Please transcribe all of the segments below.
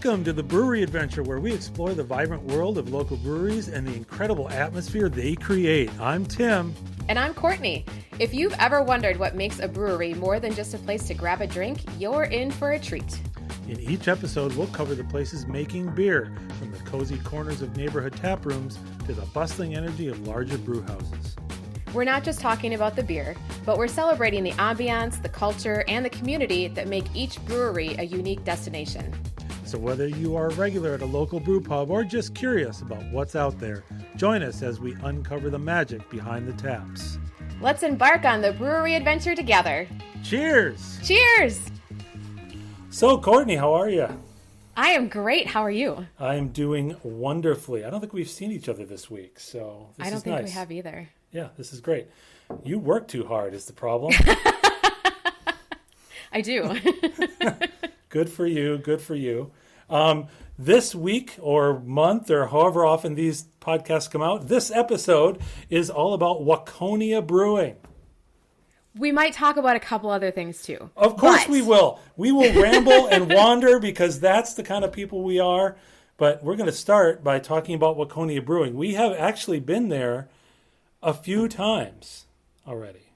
Welcome to the Brewery Adventure, where we explore the vibrant world of local breweries and the incredible atmosphere they create. I'm Tim. And I'm Courtney. If you've ever wondered what makes a brewery more than just a place to grab a drink, you're in for a treat. In each episode, we'll cover the places making beer, from the cozy corners of neighborhood tap rooms to the bustling energy of larger brew houses. We're not just talking about the beer, but we're celebrating the ambiance, the culture, and the community that make each brewery a unique destination. So whether you are a regular at a local brew pub or just curious about what's out there, join us as we uncover the magic behind the taps. Let's embark on the brewery adventure together. Cheers! Cheers! So, Courtney, how are you? I am great. How are you? I am doing wonderfully. I don't think we've seen each other this week, so this is nice. I don't think we have either. Yeah, this is great. You work too hard is the problem. I do. Good for you. Good for you. This week or month or however often these podcasts come out, this episode is all about Waconia Brewing. We might talk about a couple other things too. Of course we will. We will ramble and wander because that's the kind of people we are. But we're going to start by talking about Waconia Brewing. We have actually been there a few times already.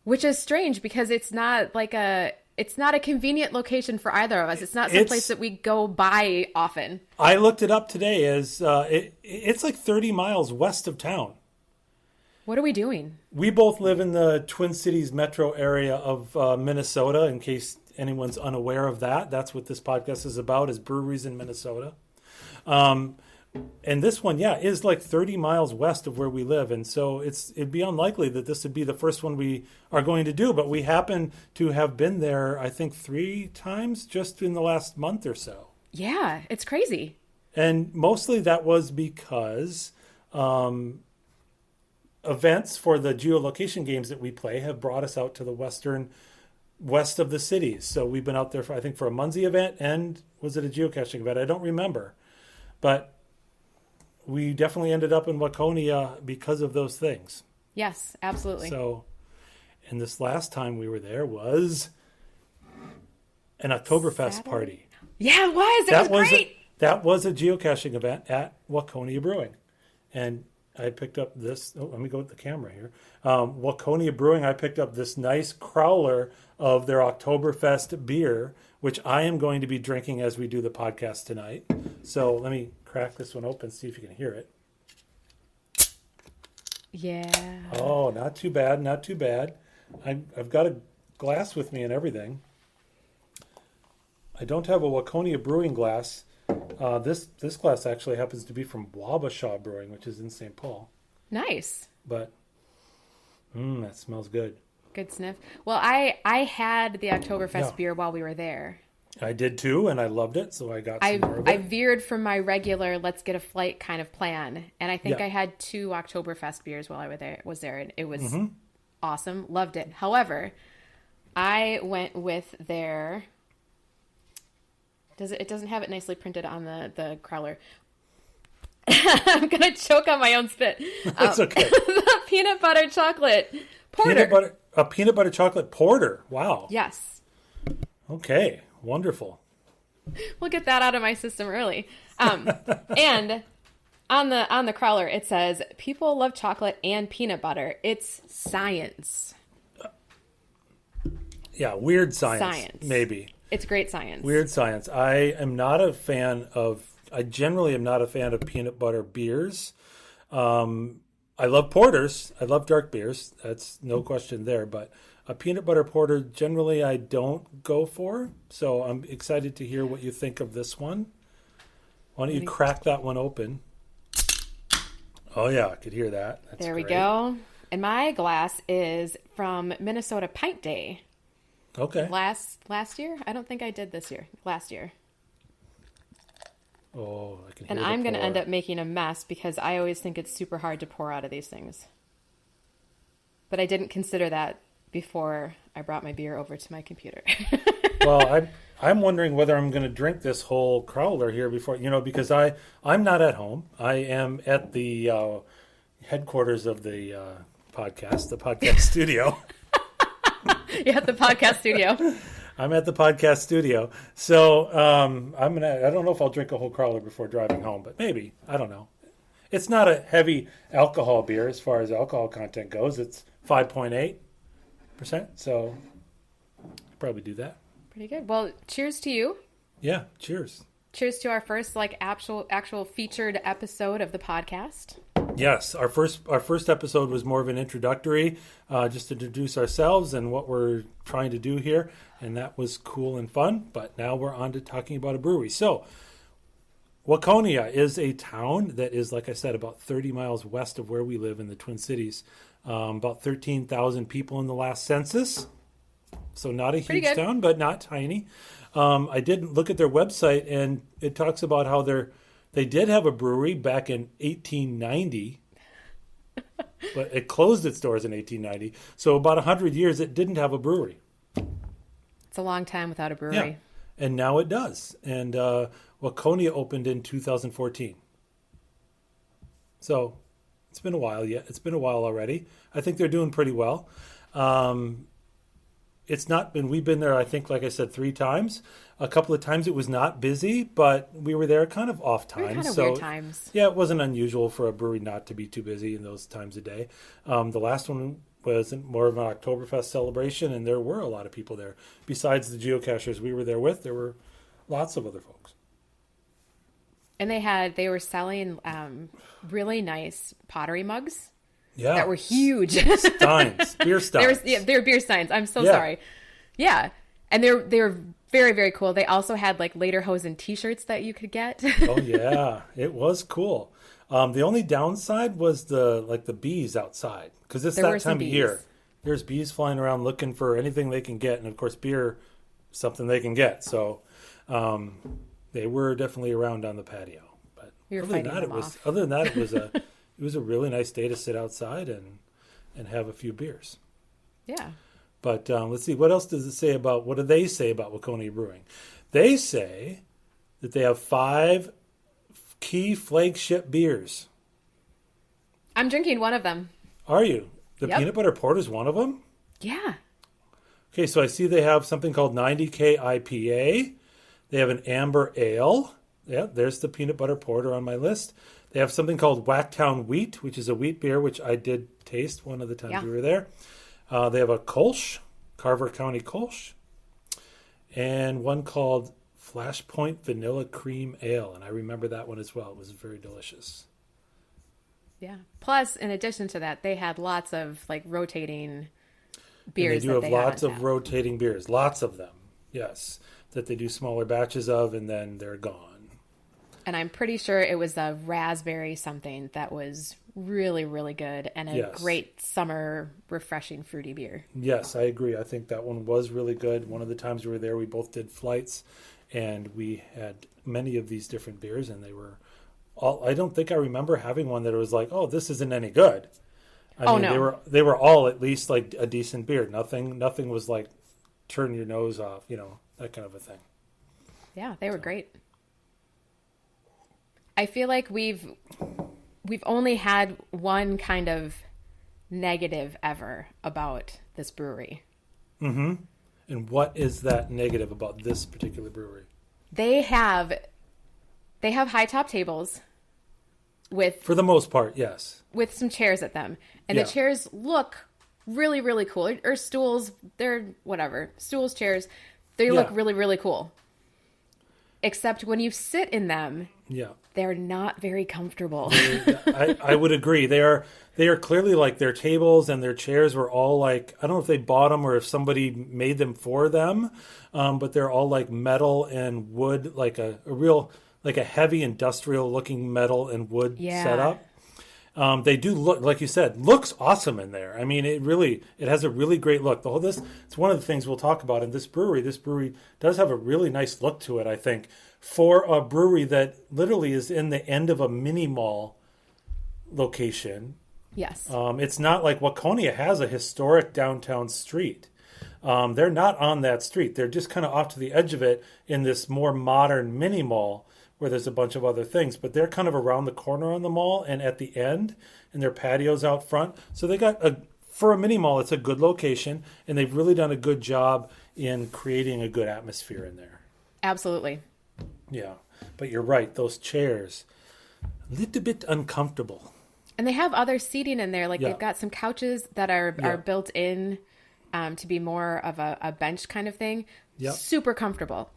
Which is strange because it's not a convenient location for either of us. It's not some place that we go by often. I looked it up today as it's like 30 miles west of town. What are we doing? We both live in the Twin Cities metro area of Minnesota, in case anyone's unaware of that. That's what this podcast is about, is breweries in Minnesota. And this one, is like 30 miles west of where we live. And so it'd be unlikely that this would be the first one we are going to do. But we happen to have been there, I think, 3 times just in the last month or so. Yeah, it's crazy. And mostly that was because events for the geolocation games that we play have brought us out to the west of the cities. So we've been out there for a Muncie event, and was it a geocaching event? I don't remember. But we definitely ended up in Waconia because of those things. Yes, absolutely. So, and this last time we were there was an Oktoberfest party. Yeah, it was. It was great. That was a geocaching event at Waconia Brewing. And I picked up this, let me go with the camera here. Waconia Brewing, I picked up this nice crowler of their Oktoberfest beer, which I am going to be drinking as we do the podcast tonight. So let me crack this one open, see if you can hear it. Yeah. Oh, not too bad, not too bad. I've got a glass with me and everything. I don't have a Waconia Brewing glass. This glass actually happens to be from Wabasha Brewing, which is in St. Paul. Nice. But, that smells good. Good sniff. Well, I had the Oktoberfest beer while we were there. I did too, and I loved it, so I got some more of it. I veered from my regular let's get a flight kind of plan, and I think I had 2 Oktoberfest beers while I was there, and it was awesome. Loved it. However, I went with their... It doesn't have it nicely printed on the crowler. I'm going to choke on my own spit. That's okay. The peanut butter chocolate porter. A peanut butter chocolate porter. Wow. Yes. Okay. Wonderful. We'll get that out of my system early. And on the crowler, it says, people love chocolate and peanut butter. It's science. Yeah, weird science. Maybe. It's great science. Weird science. I generally am not a fan of peanut butter beers. I love porters. I love dark beers. That's no question there. But a peanut butter porter, generally I don't go for. So I'm excited to hear what you think of this one. Why don't you crack that one open? Oh, yeah, I could hear that. That's there great. We go. And my glass is from Minnesota Pint Day. Okay. Last year? I don't think I did this year. Last year. Oh, I can hear And I'm going to end up making a mess because I always think it's super hard to pour out of these things. But I didn't consider that before I brought my beer over to my computer. Well, I'm wondering whether I'm going to drink this whole crowler here before, because I'm not at home. I am at the headquarters of the podcast studio. You're at the podcast studio. I'm at the podcast studio. So I don't know if I'll drink a whole crawler before driving home, but maybe. I don't know. It's not a heavy alcohol beer as far as alcohol content goes. It's 5.8%. So I'll probably do that. Pretty good. Well, cheers to you. Yeah. Cheers. Cheers to our first actual featured episode of the podcast. Yes, our first episode was more of an introductory, just to introduce ourselves and what we're trying to do here, and that was cool and fun. But now we're on to talking about a brewery. So, Waconia is a town that is, like I said, about 30 miles west of where we live in the Twin Cities. About 13,000 people in the last census, so not a huge town, but not tiny. I did look at their website, and it talks about how they did have a brewery back in 1890, but it closed its doors in 1890. So about 100 years, it didn't have a brewery. It's a long time without a brewery. Yeah. And now it does. And Waconia opened in 2014. So it's been a while yet. It's been a while already. I think they're doing pretty well. It's not been, we've been there, I think, like I said, 3 times. A couple of times it was not busy, but we were there kind of off times. Kind of weird times. Yeah, it wasn't unusual for a brewery not to be too busy in those times of day. The last one was more of an Oktoberfest celebration, and there were a lot of people there. Besides the geocachers we were there with, there were lots of other folks. And they were selling really nice pottery mugs. Yeah. That were huge. Steins. Beer steins. They're beer steins. I'm so sorry. Yeah. And they were very, very cool. They also had like Lederhosen t-shirts that you could get. Oh yeah. It was cool. The only downside was the bees outside, because it's that time of year. There's bees flying around looking for anything they can get, and of course beer, something they can get. So they were definitely around on the patio. But other than that, it was a really nice day to sit outside and have a few beers. Yeah. But let's see, what else does it say about, what do they say about Waconia Brewing? They say that they have 5 key flagship beers. I'm drinking one of them. Are you? The peanut butter porter is one of them? Yeah. Okay, so I see they have something called 90K IPA. They have an amber ale. Yeah, there's the peanut butter porter on my list. They have something called Whacktown Wheat, which is a wheat beer, which I did taste one of the times we were there. They have a Kolsch, Carver County Kolsch, and one called Flashpoint Vanilla Cream Ale, and I remember that one as well. It was very delicious. Yeah. Plus, in addition to that, they had lots of like rotating beers. And they do have lots of rotating beers, lots of them. Yes, that they do smaller batches of, and then they're gone. And I'm pretty sure it was a raspberry something that was really, really good, and a great summer, refreshing, fruity beer. Yes, I agree. I think that one was really good. One of the times we were there, we both did flights, and we had many of these different beers, and they were all, I don't think I remember having one that was like, oh, this isn't any good. I mean, no. They were all at least like a decent beer. Nothing was like turn your nose off, that kind of a thing. Yeah, they were great. I feel like we've only had one kind of negative ever about this brewery. Mm-hmm. And what is that negative about this particular brewery? They have high top tables with, for the most part, yes, with some chairs at them, and the chairs look really, really cool. Or stools, they're whatever, stools, chairs, they look really, really cool. Except when you sit in them, they're not very comfortable. I would agree. They are clearly like their tables and their chairs were all like, I don't know if they bought them or if somebody made them for them, but they're all like metal and wood, like a real, like a heavy industrial looking metal and wood setup. They do look, like you said, looks awesome in there. I mean, it has a really great look. It's one of the things we'll talk about in this brewery. This brewery does have a really nice look to it, I think, for a brewery that literally is in the end of a mini mall location. Yes. It's not like Waconia has a historic downtown street. They're not on that street. They're just kind of off to the edge of it in this more modern mini mall where there's a bunch of other things, but they're kind of around the corner on the mall and at the end, and their patios out front. So they got a for a mini mall, it's a good location, and they've really done a good job in creating a good atmosphere in there. Absolutely. Yeah, but you're right. Those chairs, a little bit uncomfortable. And they have other seating in there. Like Yeah. they've got some couches that are built in to be more of a bench kind of thing. Yep. Super comfortable.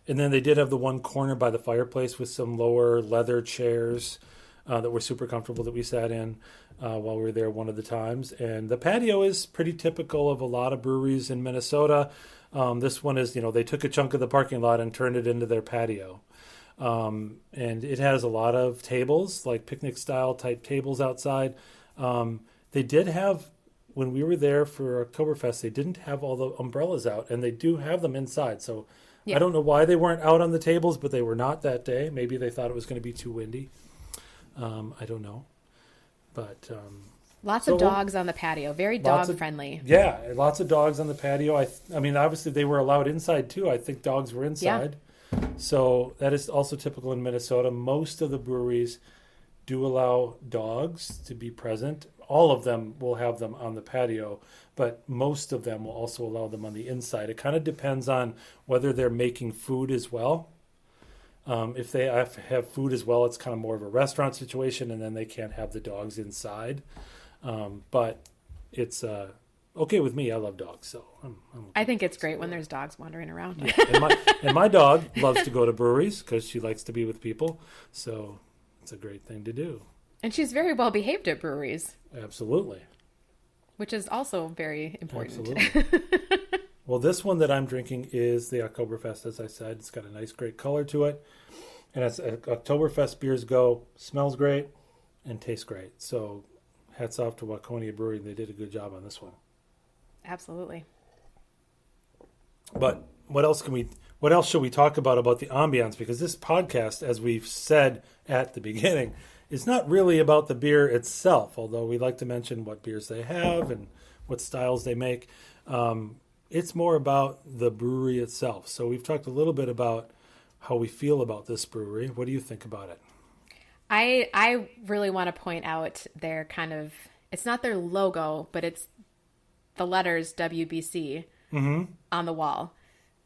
And then they did have the one corner by the fireplace with some lower leather chairs that were super comfortable that we sat in while we were there one of the times. And the patio is pretty typical of a lot of breweries in Minnesota. This one is, they took a chunk of the parking lot and turned it into their patio. And it has a lot of tables, like picnic style type tables outside. They did have, when we were there for Oktoberfest, they didn't have all the umbrellas out, and they do have them inside. So I don't know why they weren't out on the tables, but they were not that day. Maybe they thought it was going to be too windy. I don't know. But lots of dogs on the patio. Very dog friendly. Yeah, lots of dogs on the patio. I mean, obviously they were allowed inside too. I think dogs were inside. Yeah. So that is also typical in Minnesota. Most of the breweries do allow dogs to be present. All of them will have them on the patio, but most of them will also allow them on the inside. It kind of depends on whether they're making food as well. If they have food as well, it's kind of more of a restaurant situation, and then they can't have the dogs inside. But it's okay with me. I love dogs, so I'm okay. I think it's great when there's dogs wandering around. Yeah. And my dog loves to go to breweries because she likes to be with people, so it's a great thing to do. And she's very well behaved at breweries. Absolutely. Which is also very important. Absolutely. Well, this one that I'm drinking is the Oktoberfest, as I said. It's got a nice, great color to it. And as Oktoberfest beers go, smells great and tastes great. So hats off to Waconia Brewing. They did a good job on this one. Absolutely. But what else should we talk about the ambiance? Because this podcast, as we've said at the beginning, is not really about the beer itself, although we like to mention what beers they have and what styles they make. It's more about the brewery itself. So we've talked a little bit about how we feel about this brewery. What do you think about it? I really want to point out their it's not their logo, but it's the letters WBC on the wall.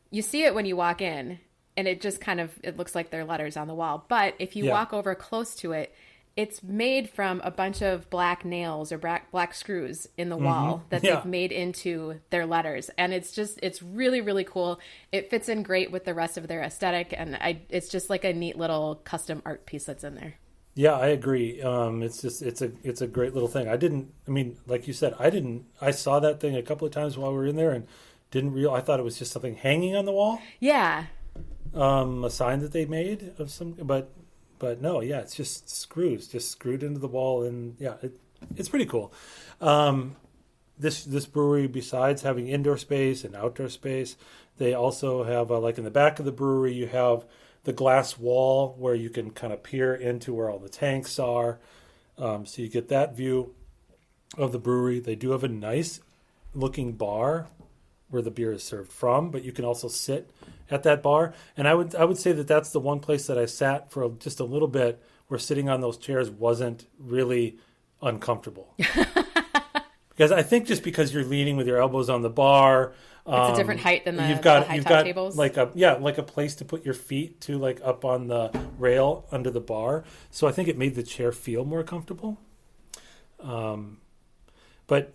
You see it when you walk in, and it just it looks like their letters on the wall. But if you walk over close to it, it's made from a bunch of black nails or black screws in the wall that they've made into their letters. And it's really, really cool. It fits in great with the rest of their aesthetic. And it's just like a neat little custom art piece that's in there. Yeah, I agree. It's a great little thing. Like you said, I saw that thing a couple of times while we were in there and I thought it was just something hanging on the wall. Yeah. A sign that they made of some, but no, yeah, it's just screws, just screwed into the wall, and yeah, it's pretty cool. This brewery, besides having indoor space and outdoor space, they also have like in the back of the brewery, you have the glass wall where you can kind of peer into where all the tanks are, so you get that view of the brewery. They do have a nice looking bar where the beer is served from, but you can also sit at that bar. And I would say that that's the one place that I sat for just a little bit where sitting on those chairs wasn't really uncomfortable. Because I think just because you're leaning with your elbows on the bar, it's a different height than the you've got tables. like a place to put your feet to, like up on the rail under the bar. So I think it made the chair feel more comfortable. But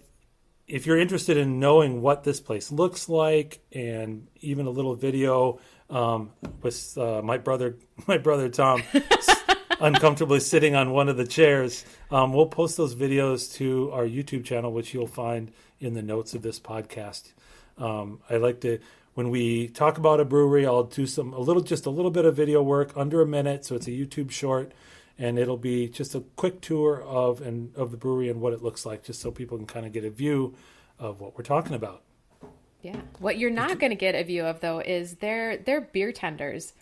if you're interested in knowing what this place looks like, and even a little video with my brother Tom uncomfortably sitting on one of the chairs, we'll post those videos to our YouTube channel, which you'll find in the notes of this podcast. I like to, when we talk about a brewery, I'll do a little bit of video work under a minute, so it's a YouTube short. And it'll be just a quick tour of the brewery and what it looks like, just so people can kind of get a view of what we're talking about. Yeah. What you're not going to get a view of, though, is their beer tenders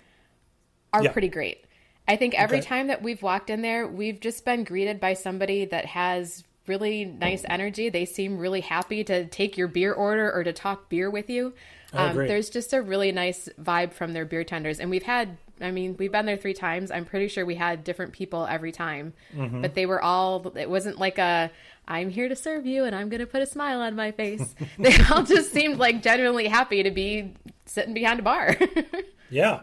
are pretty great. I think every time that we've walked in there, we've just been greeted by somebody that has really nice energy. They seem really happy to take your beer order or to talk beer with you. I agree. There's just a really nice vibe from their beer tenders. And we've had I mean, we've been there 3 times. I'm pretty sure we had different people every time, Mm-hmm. but they were all, it wasn't like I'm here to serve you and I'm going to put a smile on my face. They all just seemed like genuinely happy to be sitting behind a bar. Yeah.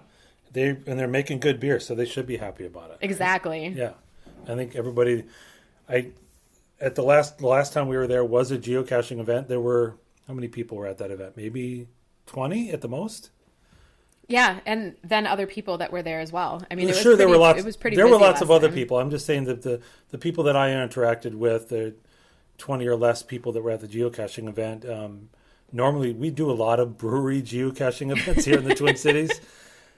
They're making good beer, so they should be happy about it. Exactly. Yeah. I think everybody, at the last time we were there was a geocaching event. There were, how many people were at that event? Maybe 20 at the most? Yeah, and then other people that were there as well. I mean, There were lots. It was pretty. There were busy lots of last other time. people. I'm just saying that the people that I interacted with, the 20 or less people that were at the geocaching event. Normally, we do a lot of brewery geocaching events here in the Twin Cities,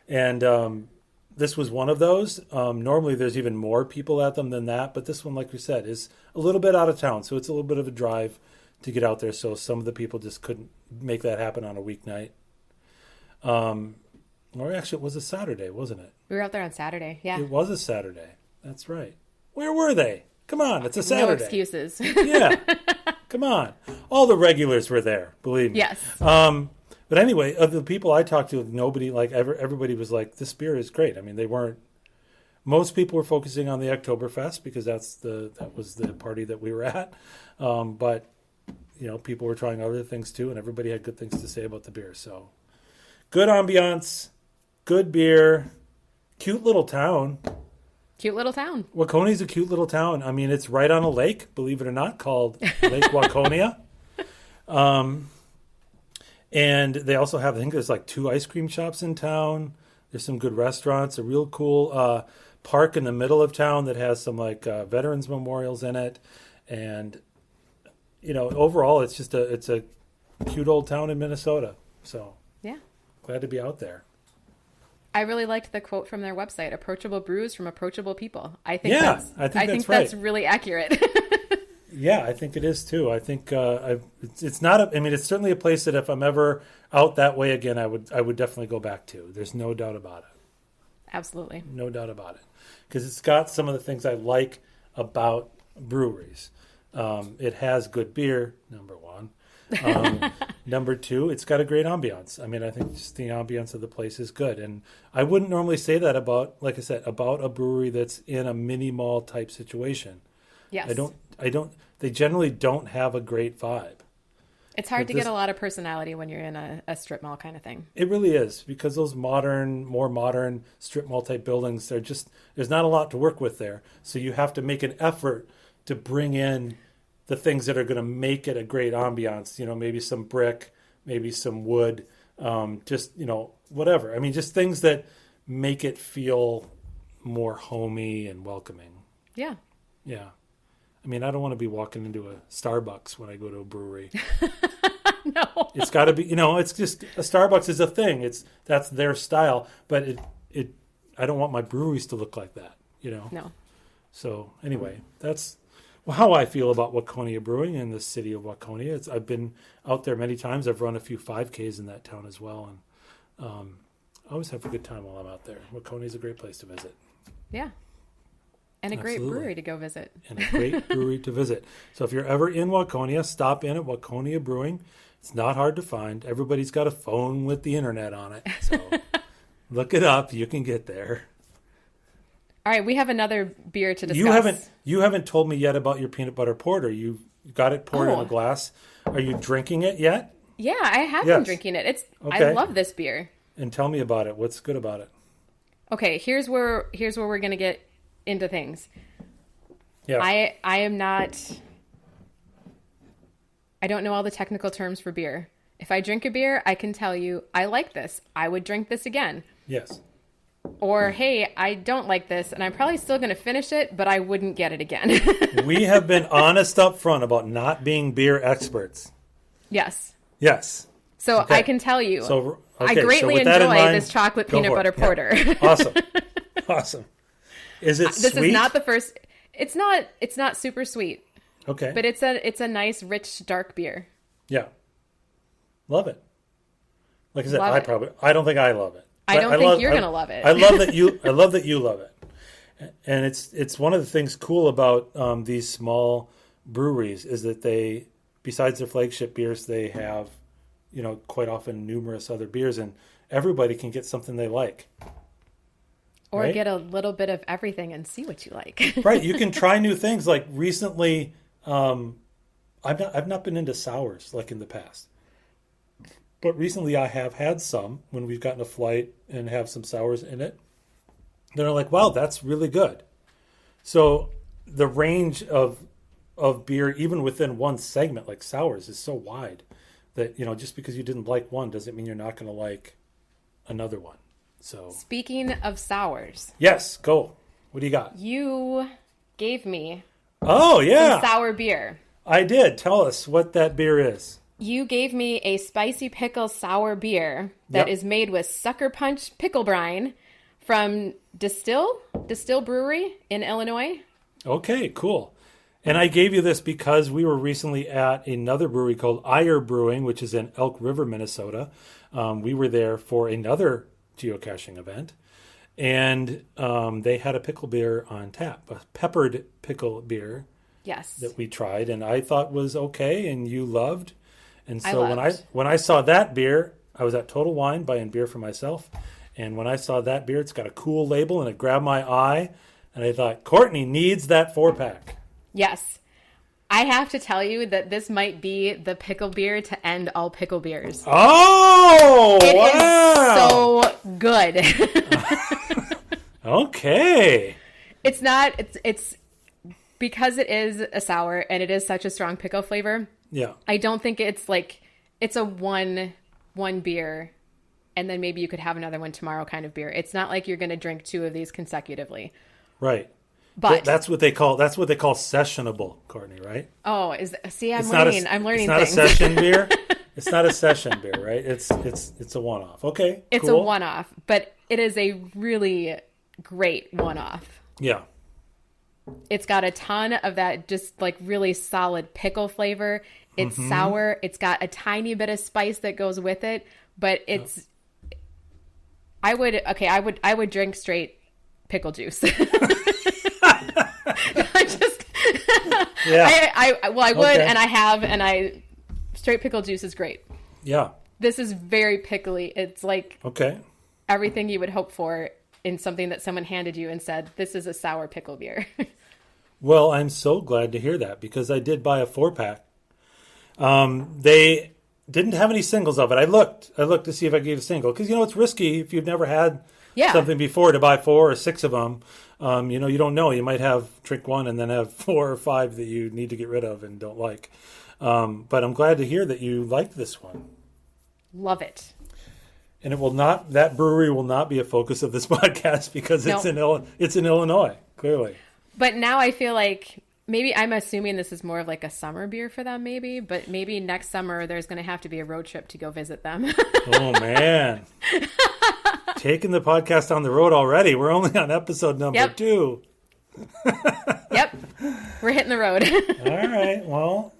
and this was one of those. Normally, there's even more people at them than that, but this one, like we said, is a little bit out of town, so it's a little bit of a drive to get out there. So some of the people just couldn't make that happen on a weeknight. Or actually, it was a Saturday, wasn't it? We were out there on Saturday. Yeah. It was a Saturday. That's right. Where were they? Come on, it's a Saturday. No excuses. Yeah. Come on. All the regulars were there, believe me. Yes. But anyway, of the people I talked to, nobody, everybody was like, this beer is great. I mean, most people were focusing on the Oktoberfest because that was the party that we were at. But, people were trying other things too, and everybody had good things to say about the beer. So good ambiance, good beer, cute little town. Cute little town. Waconia's a cute little town. I mean, it's right on a lake, believe it or not, called Lake Waconia. And they also have, I think there's like 2 ice cream shops in town. There's some good restaurants, a real cool park in the middle of town that has some veterans memorials in it. And, overall, it's just it's a cute old town in Minnesota. So Yeah. glad to be out there. I really liked the quote from their website: "Approachable brews from approachable people." I think Yeah, I think that's right. really accurate. Yeah, I think it is too. I think it's not. It's certainly a place that if I'm ever out that way again, I would definitely go back to. There's no doubt about it. Absolutely. No doubt about it, because it's got some of the things I like about breweries. It has good beer, number one. Number 2, it's got a great ambiance. I mean, I think just the ambiance of the place is good, and I wouldn't normally say that about, like I said, about a brewery that's in a mini mall type situation. Yes. I don't. They generally don't have a great vibe. It's hard to get a lot of personality when you're in a strip mall kind of thing. It really is, because those more modern strip mall type buildings, there's not a lot to work with there. So you have to make an effort to bring in the things that are going to make it a great ambiance. Maybe some brick, maybe some wood, whatever. I mean, just things that make it feel more homey and welcoming. Yeah. Yeah. I mean, I don't want to be walking into a Starbucks when I go to a brewery. No. It's got to be, it's just a Starbucks is a thing. That's their style, but I don't want my breweries to look like that, No. So anyway, that's how I feel about Waconia Brewing in the city of Waconia. I've been out there many times. I've run a few 5Ks in that town as well, and I always have a good time while I'm out there. Waconia is a great place to visit. Yeah. And a Absolutely. Great brewery to go visit. And a great brewery to visit. So if you're ever in Waconia, stop in at Waconia Brewing. It's not hard to find. Everybody's got a phone with the internet on it. So look it up. You can get there. All right, we have another beer to discuss. You haven't told me yet about your peanut butter porter. You got it poured in a glass. Are you drinking it yet? Yeah, I have been drinking it. Okay. I love this beer. And tell me about it. What's good about it? Okay, here's where we're gonna get into things. Yeah. I don't know all the technical terms for beer. If I drink a beer, I can tell you, I like this. I would drink this again. Yes. Or, hey, I don't like this, and I'm probably still going to finish it, but I wouldn't get it again. We have been honest up front about not being beer experts. Yes. Yes. So Okay. I can tell you, I with greatly that in enjoy mind, this chocolate go peanut for it. butter porter. Yeah. Awesome. Awesome. Is it This sweet? is not the first. It's not super sweet, Okay. but it's a nice, rich, dark beer. Yeah. Love it. Like I said, Love it. I don't think I love it. I But don't think you're going to love it. I love that you love it. And it's one of the things cool about these small breweries is that they, besides their flagship beers, they have, quite often numerous other beers, and everybody can get something they like. Or right? get a little bit of everything and see what you like. Right. You can try new things. Like recently, I've not been into sours like in the past, but recently I have had some when we've gotten a flight and have some sours in it. They're like, wow, that's really good. So the range of beer, even within one segment like sours, is so wide that just because you didn't like one doesn't mean you're not going to like another one. So Speaking of sours, yes, go. What do you got? you gave me Oh yeah, some sour beer. I did. Tell us what that beer is. You gave me a spicy pickle sour beer that Yep. is made with Sucker Punch pickle brine from Distill Brewery in Illinois. Okay, cool. And I gave you this because we were recently at another brewery called Eyre Brewing, which is in Elk River, Minnesota. We were there for another geocaching event, and they had a pickle beer on tap, a peppered pickle beer Yes. that we tried, and I thought was okay, and you loved. And so loved. when I saw that beer, I was at Total Wine buying beer for myself, and when I saw that beer, it's got a cool label, and it grabbed my eye, and I thought Courtney needs that 4-pack. Yes. I have to tell you that this might be the pickle beer to end all pickle beers. Oh, It wow. is so good. Okay. It's because it is a sour and it is such a strong pickle flavor. Yeah. I don't think it's a one beer and then maybe you could have another one tomorrow kind of beer. It's not like you're going to drink 2 of these consecutively. Right. But that's what they call sessionable, Courtney, right? I'm It's learning it's not things. a session beer. It's not a session beer, right? It's a one-off. Okay. It's cool. a one-off, but it is a really great one-off. Yeah. It's got a ton of that just like really solid pickle flavor. It's sour. It's got a tiny bit of spice that goes with it, but it's I would drink straight pickle juice. Yeah. I would Okay. and I have and straight pickle juice is great. Yeah. This is very pickly. It's like Okay. everything you would hope for in something that someone handed you and said, "This is a sour pickle beer." Well, I'm so glad to hear that because I did buy a 4-pack. They didn't have any singles of it. I looked to see if I could get a single because it's risky if you've never had Yeah. something before to buy 4 or 6 of them. You don't know. You might drink one and then have 4 or 5 that you need to get rid of and don't like. But I'm glad to hear that you liked this one. Love it. And that brewery will not be a focus of this podcast because it's in Illinois, clearly. But now I feel like maybe I'm assuming this is more of like a summer beer for them, maybe. But maybe next summer there's going to have to be a road trip to go visit them. Oh, man. Taking the podcast on the road already. We're only on episode number 2. Yep. We're hitting the road. All right. Well,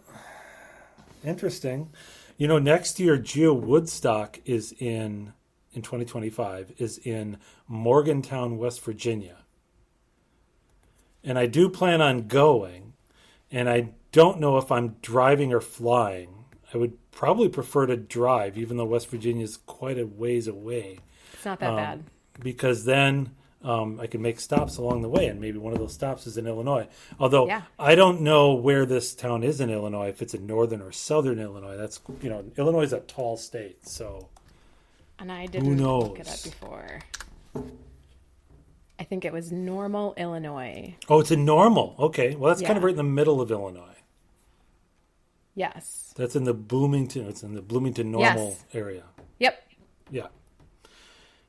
interesting. Next year, Geo Woodstock is in 2025, is in Morgantown, West Virginia. And I do plan on going, and I don't know if I'm driving or flying. I would probably prefer to drive, even though West Virginia is quite a ways away. It's not that bad. Because then I can make stops along the way, and maybe one of those stops is in Illinois. Although I don't know where this town is in Illinois, if it's in northern or southern Illinois. That's Illinois is a tall state, so And I didn't look it up before. I think it was Normal, Illinois. Oh, it's in Normal. Okay, well that's kind of Yeah. right in the middle of Illinois. Yes. That's in the Bloomington. It's in the Bloomington Normal area. Yep. Yeah.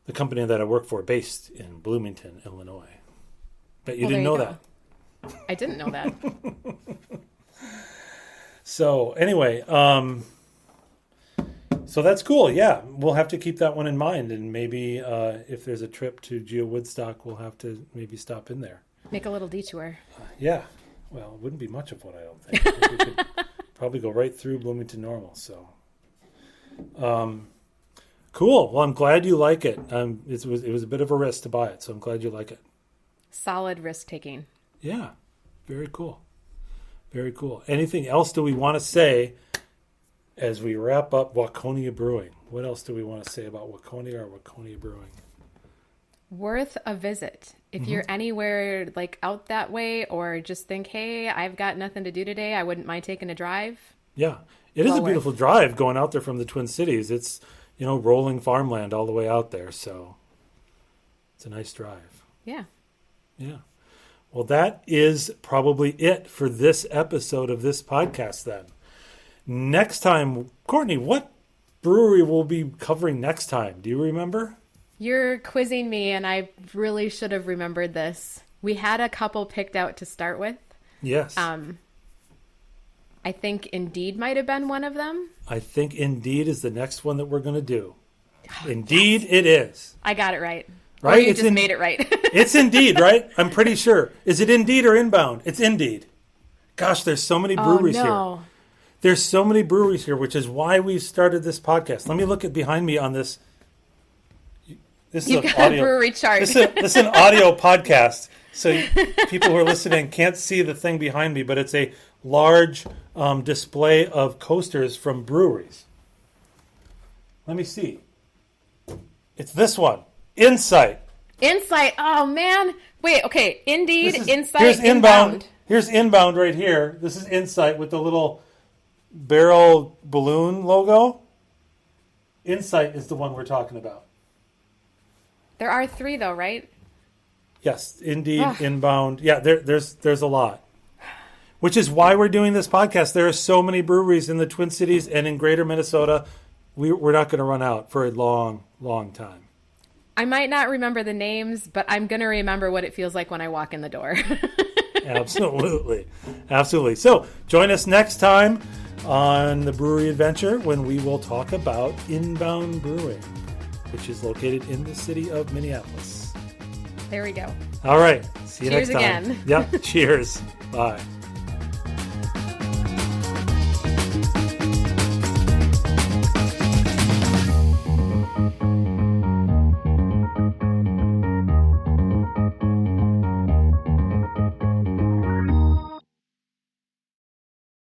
The company that I work for, based in Bloomington, Illinois. Bet you didn't know that. I didn't know that. So anyway, so that's cool. Yeah, we'll have to keep that one in mind, and maybe if there's a trip to Geo Woodstock, we'll have to maybe stop in there. Make a little detour. Yeah. Well, it wouldn't be much of one, I don't think. I think we could probably go right through Bloomington Normal. So, cool. Well, I'm glad you like it. It was a bit of a risk to buy it, so I'm glad you like it. Solid risk taking. Yeah. Very cool. Very cool. Anything else do we want to say as we wrap up Waconia Brewing? What else do we want to say about Waconia or Waconia Brewing? Worth a visit. If you're anywhere like out that way, or just think, hey, I've got nothing to do today, I wouldn't mind taking a drive. Yeah. It is Well a beautiful drive going out there from the Twin Cities. It's, rolling farmland all the way out there. So it's a nice drive. Yeah. Yeah. Well, that is probably it for this episode of this podcast then. Next time, Courtney, what brewery will be covering next time? Do you remember? You're quizzing me, and I really should have remembered this. We had a couple picked out to start with. Yes. I think Indeed might have been one of them. I think Indeed is the next one that we're going to do. Indeed, it is. I got it right. Right? Or you just made it right. It's Indeed, right? I'm pretty sure. Is it Indeed or Inbound? It's Indeed. Gosh, there's so many breweries here. There's so many breweries here, which is why we started this podcast. Let me look at behind me on this. This is You've an got audio a brewery chart. This is an audio podcast, so people who are listening can't see the thing behind me, but it's a large display of coasters from breweries. Let me see. It's this one. Insight. Oh, man. Wait, okay. Indeed, Insight, here's Inbound. Here's Inbound right here. This is Insight with the little barrel balloon logo. Insight is the one we're talking about. There are 3, though, right? Yes, Indeed, Inbound. Yeah, there's a lot. Which is why we're doing this podcast. There are so many breweries in the Twin Cities and in greater Minnesota. We're not going to run out for a long, long time. I might not remember the names, but I'm going to remember what it feels like when I walk in the door. Absolutely. Absolutely. So join us next time on the Brewery Adventure when we will talk about Inbound Brewing, which is located in the city of Minneapolis. There we go. All right. See you Cheers next time. again. Yep. Cheers. Bye.